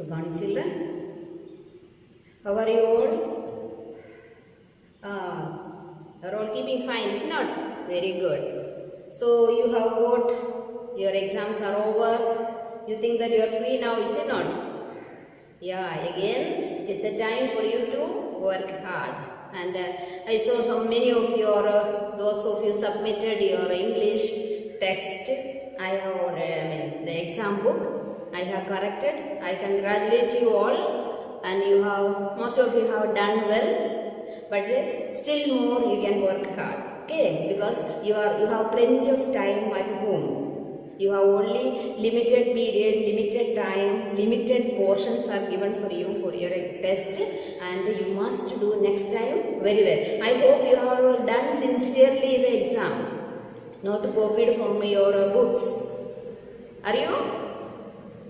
Good morning, children. How are you all? Are all keeping fine, is not? Very good. So you have got your exams are over. You think that you are free now, is it not? Yeah, again, it is the time for you to work hard. And I saw so many of your, those of you submitted your English text. I have the exam book. I have corrected. I congratulate you all, and you have, most of you have done well, but still more you can work hard. Okay, because you have plenty of time at home. You have only limited period, limited time, limited portions are given for you for your test, and you must do next time very well. I hope you have done sincerely the exam, not copied from your books. Are you?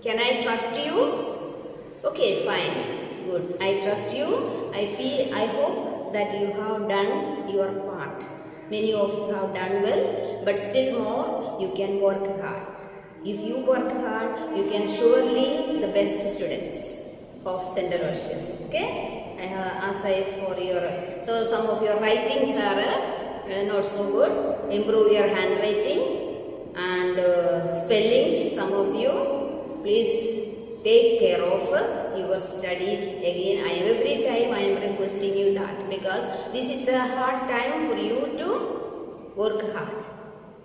Can I trust you? Okay, fine. Good. I trust you. I hope that you have done your part. Many of you have done well, but still more you can work hard. If you work hard, you can surely the best students of St. Aloysius. Okay? I have asked for your, so some of your writings are not so good. Improve your handwriting and spellings, some of you. Please take care of your studies. Again, every time I am requesting you that, because this is a hard time for you to work hard.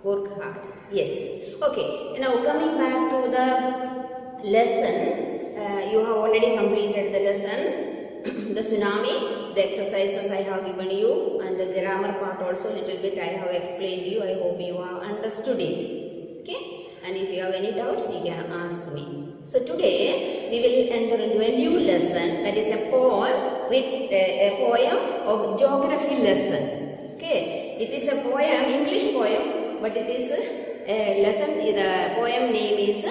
Work hard. Yes. Okay. Now coming back to the lesson, you have already completed the lesson, the tsunami, the exercises I have given you, and the grammar part also little bit I have explained you. I hope you have understood it. Okay. And if you have any doubts, you can ask me. So today we will enter into a new lesson, that is a poem, a poem of geography lesson. Okay, it is a poem, English poem, but it is a lesson. The poem name is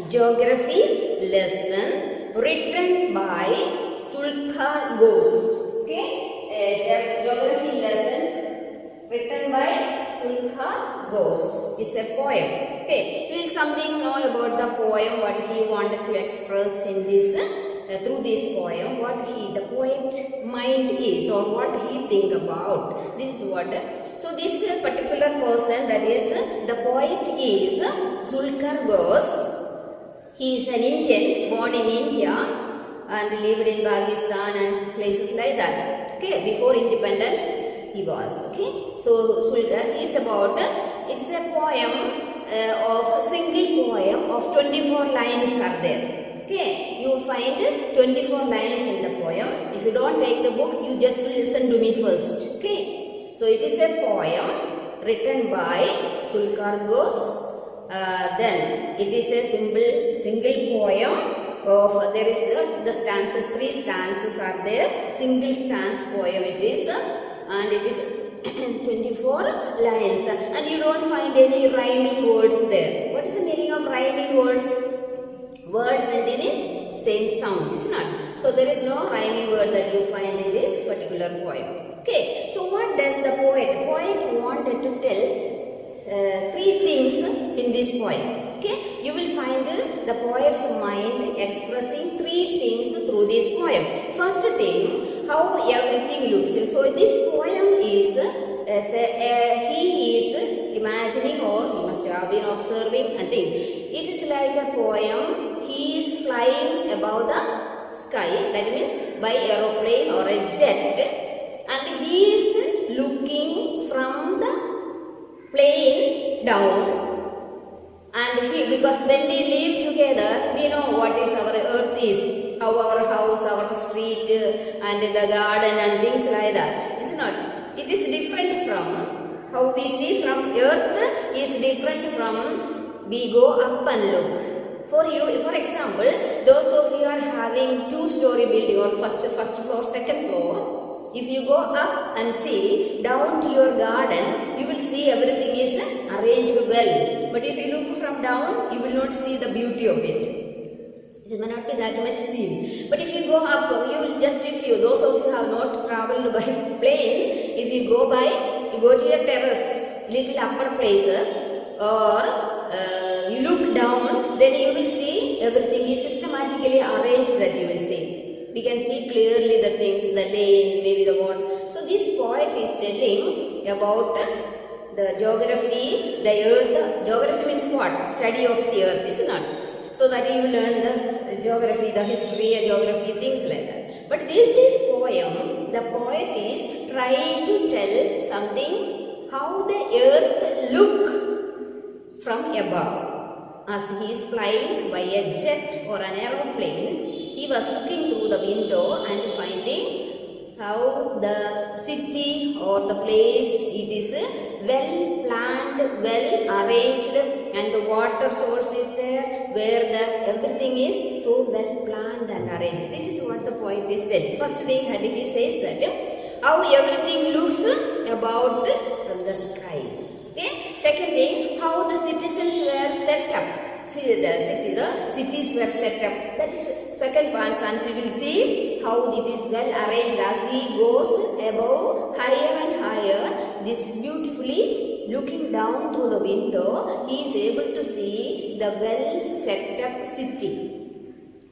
Geography Lesson, written by Sulkar Ghose. Okay, geography lesson written by Sulkar Ghose. It's a poem. Okay, we will something know about the poem, what he wanted to express in this, through this poem, what the poet mind is, or what he think about. This is what. So this particular person, that is, the poet is Sulkar Ghose. He is an Indian, born in India, and lived in Pakistan and places like that. Okay, before independence he was. Okay, so Sulkar is about, it's a poem of a single poem of 24 lines are there. Okay, you find 24 lines in the poem. If you don't take the book, you just listen to me first. Okay, so it is a poem written by Sulkar Ghose. Then it is a single poem of, there is the stanzas, 3 stanzas are there. Single stanza poem it is, and it is 24 lines, and you don't find any rhyming words there. What is the meaning of rhyming words? Words ending in same sound, is not? So there is no rhyming word that you find in this particular poem. Okay, so what does the poet wanted to tell 3 things in this poem. Okay, you will find the poet's mind expressing 3 things through this poem. First thing, how everything looks. So this poem is, he is imagining, or he must have been observing a thing. It is like a poem, he is flying above the sky, that means by aeroplane or a jet, and he is looking from the plane down. And because when we live together, we know what is our earth is, how our house, our street, and the garden and things like that. Is not? It is different from how we see from earth, is different from we go up and look. For you, for example, those of you are having 2-story building, or first floor, second floor. If you go up and see down to your garden, you will see everything is arranged well. But if you look from down, you will not see the beauty of it. It may not be that much seen. But if you go up, you will just, those of you who have not travelled by plane, if you go to your terrace, little upper places, or you look down, then you will see everything is systematically arranged, that you will see. We can see clearly the things, the lane, maybe the what. So this poet is telling about the geography, the earth. Geography means what? Study of the earth, is not? So that you learn the geography, the history, geography, things like that. But in this poem, the poet is trying to tell something, how the earth look from above. As he is flying by a jet or an aeroplane, he was looking through the window and finding how the city or the place, it is well planned, well arranged, and the water source is there, where everything is so well planned and arranged. This is what the poet is saying. First thing, he says that how everything looks about from the sky. Okay. Second thing, how the citizens were set up. See, the cities were set up. That is second part, and we will see how it is well arranged as he goes above, higher and higher. This beautifully looking down through the window, he is able to see the well set up city.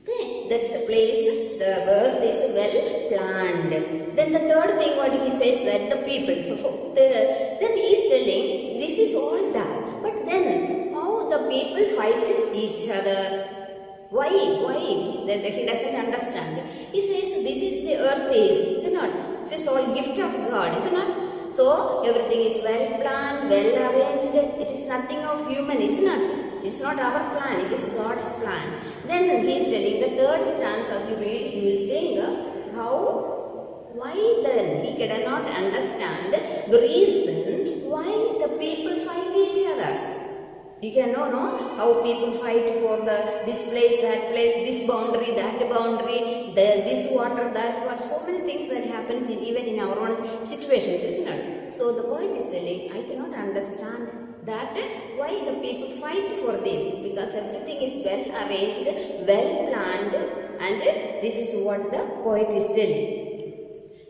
Okay, that's a place, the earth is well planned. Then the third thing what he says, that the people. So then he is telling, this is all that. But then how the people fight each other? Why? Then he doesn't understand. He says, this is the earth is it not? This is all gift of God, is it not? So everything is well planned, well arranged. It is nothing of human, is it not? It's not our plan, it is God's plan. Then he is telling the third stanza, as you read, you will think, why then he cannot understand the reason why the people fight each other. You can know how people fight for this place, that place, this boundary, that boundary, this water, that water. So many things that happens even in our own situations, isn't it? So the poet is telling, I cannot understand that why the people fight for this, because everything is well arranged, well planned, and this is what the poet is telling.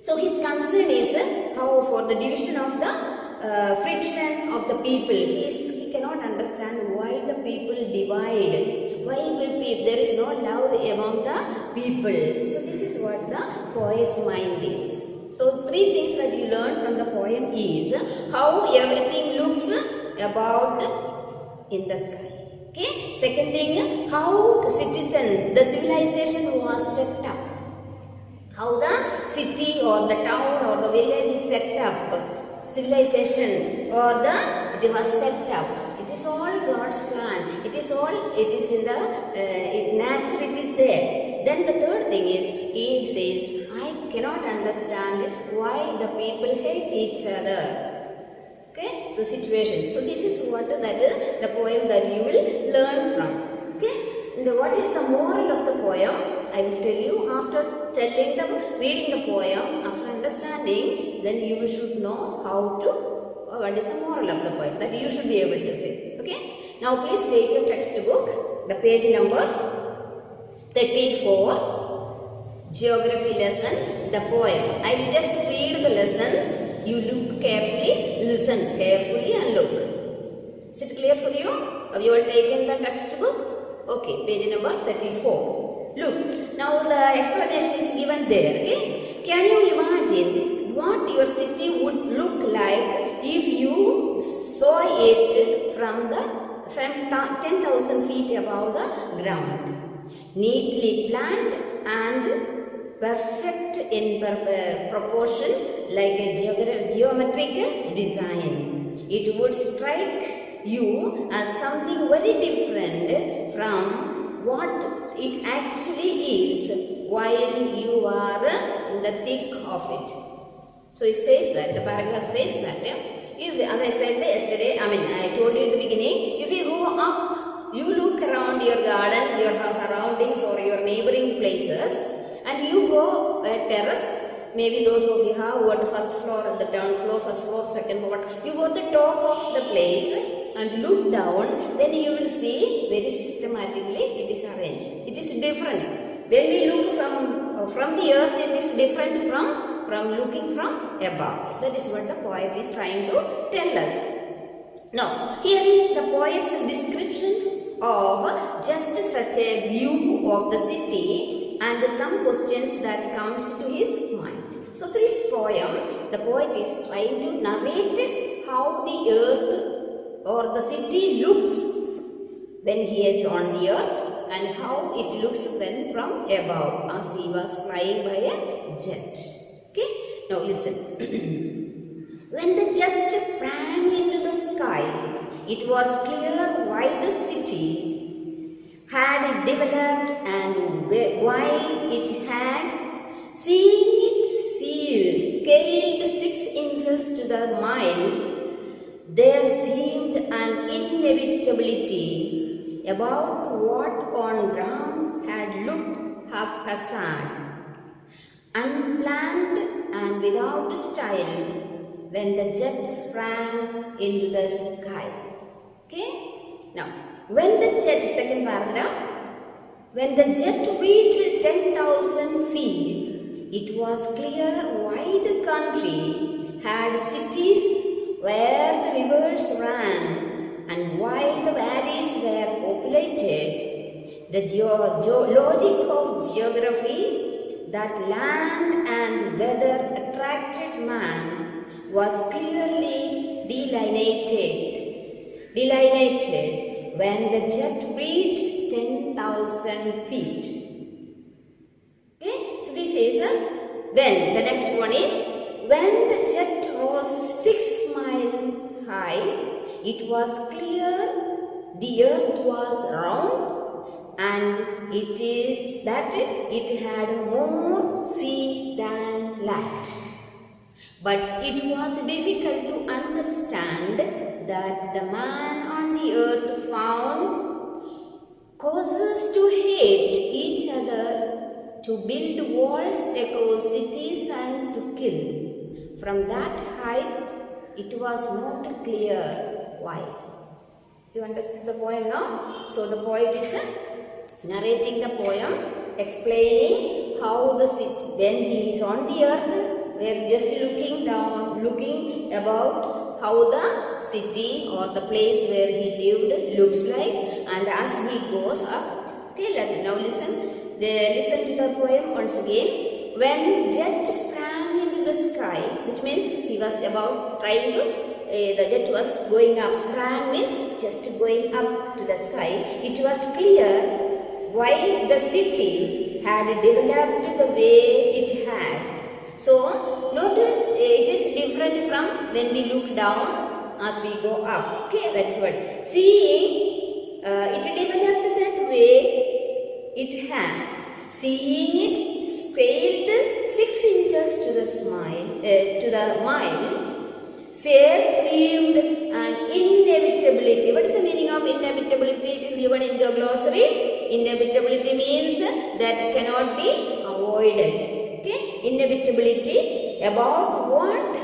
So his concern is how for the division of the friction of the people. He cannot understand why the people divide. Why will there is no love among the people. So this is what the poet's mind is. So three things that you learn from the poem is how everything looks about in the sky. Okay. Second thing, how citizens, the civilization was set up. How the city or the town or the village is set up. Civilization or it was set up. It is all God's plan. It is in the nature, it is there. Then the third thing is, he says, I cannot understand why the people hate each other. Okay, the situation. So this is what that is the poem that you will learn from. Okay, and what is the moral of the poem? I will tell you after reading the poem, after understanding, then you should know how to, what is the moral of the poem, that you should be able to say. Okay, now please take your textbook, the page number 34, geography lesson, the poem. I will just read the lesson. You look carefully, listen carefully and look. Is it clear for you? Have you all taken the textbook? Okay, page number 34. Look, now the explanation is given there. Okay? Can you imagine what your city would look like if you saw it from 10,000 feet above the ground? Neatly planned and perfect in proportion, like a geometrical design. It would strike you as something very different from what it actually is while you are in the thick of it. So it says that, the paragraph says that, if, as I said yesterday, I told you in the beginning, if you go up, you look around your garden, your surroundings or your neighboring places, and you go a terrace, maybe those of you have what first floor, the ground floor, first floor, second floor, you go to the top of the place and look down, then you will see very systematically it is arranged. It is different. When we look from the earth, it is different from looking from above. That is what the poet is trying to tell us. Now, here is the poet's description of just such a view of the city and some questions that comes to his mind. So this poem, the poet is trying to narrate how the earth or the city looks when he is on the earth and how it looks when from above as he was flying by a jet. Okay, now listen. When the jet sprang into the sky, it was clear why the city had developed and why it had, seeing it scaled 6 inches to the mile, there seemed an inevitability about what on ground had looked haphazard, unplanned and without style when the jet sprang into the sky. Okay? Now, when the jet, second paragraph, when the jet reached 10,000 feet, it was clear why the country had cities where the rivers ran and why the valleys were populated. The logic of geography that land and weather attracted man was clearly delineated when the jet reached 10,000 feet. Okay, so this is when. The next one is when the jet rose 6 miles high, it was clear the earth was round and it is that it had more sea than land. But it was difficult to understand that the man on the earth found causes to hate each other, to build walls across cities and to kill. From that height, it was not clear why. You understand the poem now? So the poet is narrating the poem, explaining how the city, when he is on the earth, we are just looking down, looking about how the city or the place where he lived looks like, and as he goes up. Okay, now listen. Listen to the poem once again. When jet sprang into the sky, which means he was about trying to, the jet was going up. Sprang means just going up to the sky. It was clear why the city had developed the way it had. So, note it is different from when we look down as we go up. Okay, that is what. Seeing it developed that way it had. Seeing it scaled 6 inches to the mile, seemed an inevitability. What is the meaning of inevitability? It is given in the glossary. Inevitability means that cannot be avoided. Okay? Inevitability about what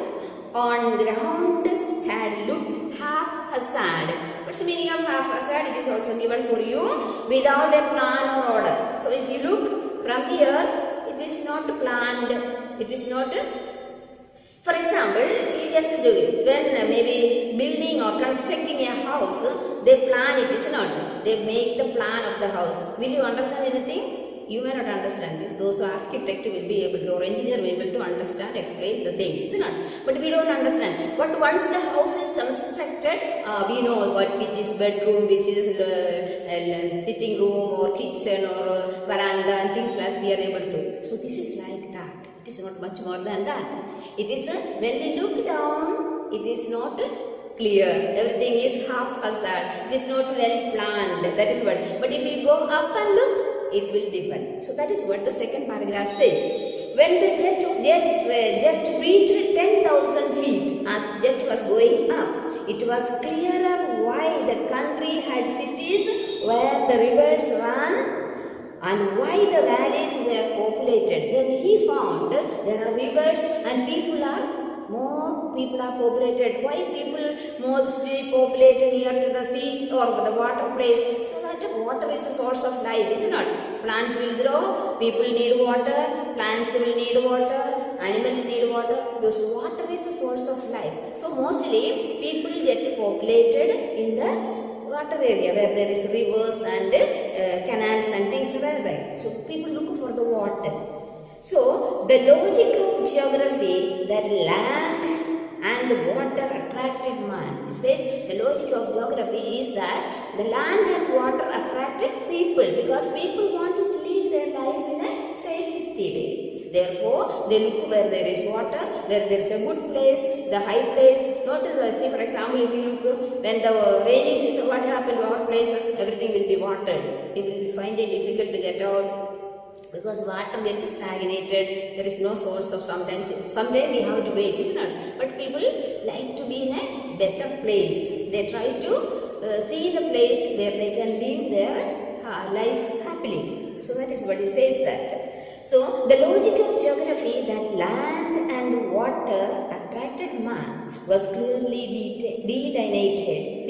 on ground had looked haphazard. What's the meaning of haphazard? It is also given for you without a plan or order. So if you look from the earth, it is not planned. It is not. For example, you just do it. When maybe building or constructing a house, they plan it, is not. They make the plan of the house. Will you understand anything? You may not understand this. Those who are architect will be able to, or engineer will be able to understand, explain the things, is not. But we don't understand. But once the house is constructed, we know what which is bedroom, which is sitting room or kitchen or veranda and things like we are able to. So this is like that. It is not much more than that. It is when we look down, it is not clear. Everything is haphazard. It is not well planned. That is what. But if you go up and look, it will depend. So that is what the second paragraph says. When the jet reached 10,000 feet, as jet was going up, it was clearer why the country had cities where the rivers ran and why the valleys were populated. Then he found there are rivers and more people are populated. Why people mostly populated near to the sea or the water place? So that water is a source of life, is it not? Plants will grow, people need water, plants will need water, animals need water. Because water is a source of life. So mostly people get populated in the water area where there is rivers and canals and things were there. So people look for the water. So the logic of geography that land and water attracted man. It says the logic of geography is that the land and water attracted people because people wanted to live their life in a safety way. Therefore, they look where there is water, where there is a good place, the high place. Not see, for example, if you look when the rainy season, what happened to our places? Everything will be watered. People will find it difficult to get out because water gets stagnated. There is no source of sometimes. Someday we have to wait, isn't it? But people like to be in a better place. They try to see the place where they can live their life happily. So that is what he says that. So, the logic of geography that land and water attracted man was clearly delineated.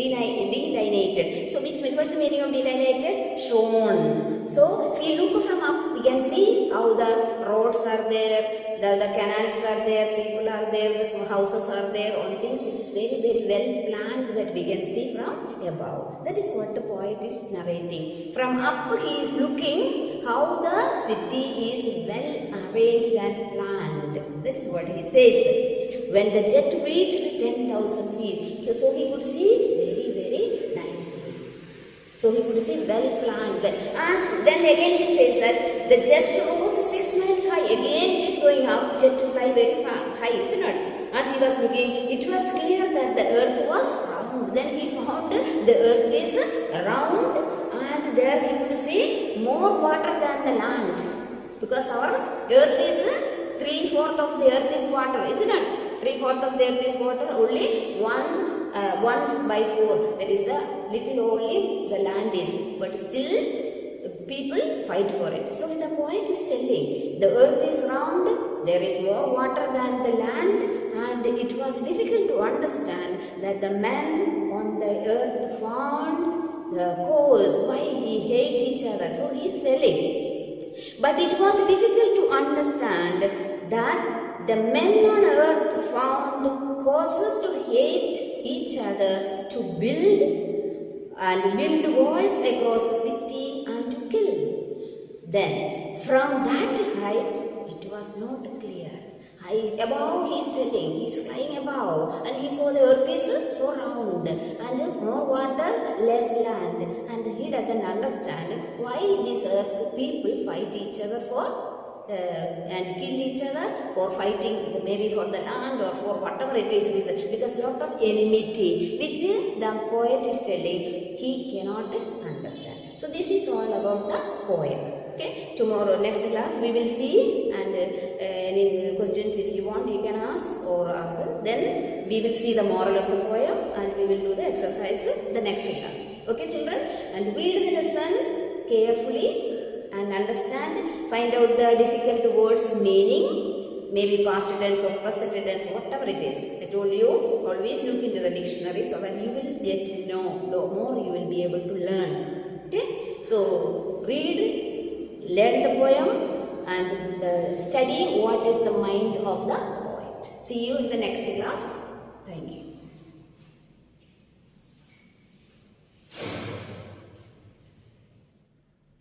So, what's the meaning of delineated? Shown. So, if you look from up, we can see how the roads are there, the canals are there, people are there, the houses are there, all things. It is very, very well planned that we can see from above. That is what the poet is narrating. From up, he is looking how the city is well arranged and planned. That is what he says. When the jet reached 10,000 feet, so he could see very, very nicely. So he could see well planned. As then again he says that the jet rose 6 miles high. Again it is going up, jet to fly very far high, isn't it? As he was looking, it was clear that the earth was round. Then he found the earth is round, and there he could see more water than the land. Because our earth is 3/4 of the earth is water, isn't it? 3/4 of the earth is water, only 1/4. That is the little only the land is, but still people fight for it. So the poet is telling the earth is round, there is more water than the land, and it was difficult to understand that the men on the earth found the cause why he hate each other. So he is telling. But it was difficult to understand that the men on earth found causes to hate each other, to build walls across the city and to kill. Then from that height it was not clear. Above he is telling, he is flying above, and he saw the earth is so round and more water, less land, and he doesn't understand why this earth people fight each other for and kill each other for fighting, maybe for the land or for whatever it is reason, because lot of enmity which the poet is telling he cannot understand. So this is all about the poem. Okay, tomorrow next class we will see, and any questions if you want you can ask or after. Then we will see the moral of the poem and we will do the exercise the next class. Okay children, and read the lesson carefully and understand, find out the difficult words meaning, maybe past tense or present tense, whatever it is. I told you, always look into the dictionary so that you will get to know more, you will be able to learn. Okay, so read, learn the poem and study what is the mind of the poet. See you in the next class. Thank you.